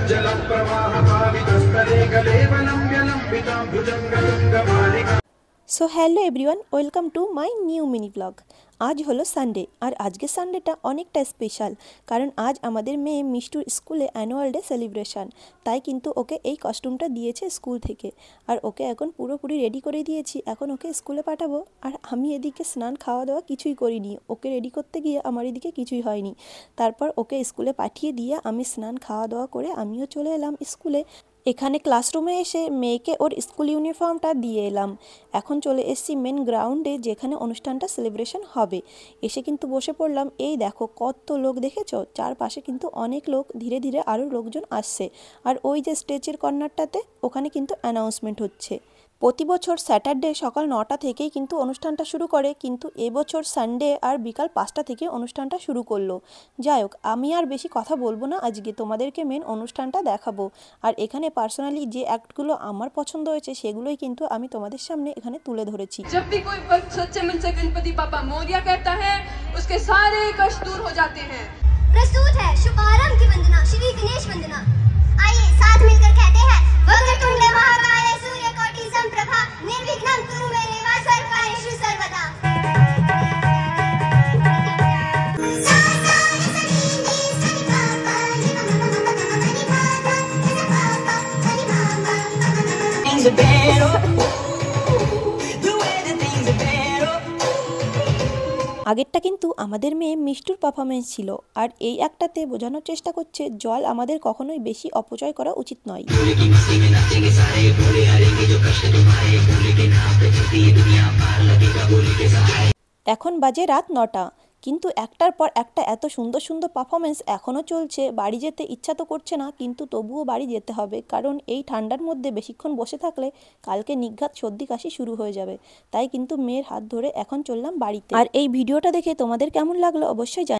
So hello everyone welcome to my new mini blog. आज हलो Sunday और आज के सानडेटा अनेकटा स्पेशल कारण आज आमादेर मेये मिष्टुर स्कूले एनुअल डे सेलिब्रेशन ताई किन्तु ओके एई कस्ट्यूमटा दिएछे स्कूल थेके और ओके एखन पुरोपुरि रेडी करे दिएछि। एखन ओके स्कूले पाठाबो और आमी एदिके स्नान खावा दावा किछुई करिनि। ओके रेडी करते गिये आमार एदिके किछुई हयनि। तारपर ओके स्कूले पाठिये दिये आमी स्नान खावा दावा करे आमिओ चले एलाम स्कूले। एखाने क्लासरूमे एसे मेयेके ओर स्कूल यूनिफर्मटा दिए एलाम। एखन चले एसेछि मेन ग्राउंडे जेखाने अनुष्ठानटा सेलिब्रेशन हबे। एसे किन्तु बसे पड़लाम। एई देखो कत लोक देखेछो, चारपाशे किन्तु अनेक लोक, धीरे धीरे आरो लोकजन आसছে। और ओई जे स्टेजेर कर्नारटाते ओखाने किन्तु अनाउंसमेंट हच्छे। प्रति बछर सैटारडे सकाल 9टा থেকেই কিন্তু অনুষ্ঠানটা শুরু করে, কিন্তু এবছর সানডে আর বিকাল 5টা থেকে অনুষ্ঠানটা শুরু করলো। যাই হোক, আমি আর বেশি কথা বলবো না, আজকে তোমাদেরকে মেন অনুষ্ঠানটা দেখাবো। আর এখানে পার্সোনালি যে অ্যাক্টগুলো আমার পছন্দ হয়েছে সেগুলোই কিন্তু আমি তোমাদের সামনে এখানে তুলে ধরেছি। जब भी कोई भक्त सच्चे मन से गणपति बाबा मोरिया कहता है उसके सारे कष्ट दूर हो जाते हैं। प्रस्तुत है शुभारंभ की वंदना, श्री गणेश वंदना। आइए साथ मिलकर कहते हैं वक्रतुंड महाकाय सूर्यकोटि समप्रभा निर्विघ्नं कुरु मे देवा सर्वकार्येषु सर्वदा। আগেরটা কিন্তু আমাদের মেয়ে মিষ্টুর পারফরমেন্স ছিল আর এই একটাতে বোঝানোর চেষ্টা করছে জল আমাদের কখনোই বেশি অপচয় করা উচিত নয়। এখন বাজে রাত 9টা, কিন্তু একটার পর একটা এত সুন্দর সুন্দর পারফরমেন্স এখনও চলছে। বাড়ি যেতে ইচ্ছা তো করছে না, কিন্তু তবুও বাড়ি যেতে হবে কারণ এই ঠান্ডার মধ্যে বেশিক্ষণ বসে থাকলে কালকে নিঘাত সর্দি কাশি শুরু হয়ে যাবে। তাই কিন্তু মেয়ের হাত ধরে এখন চললাম বাড়িতে। আর এই ভিডিওটা দেখে তোমাদের কেমন লাগলো অবশ্যই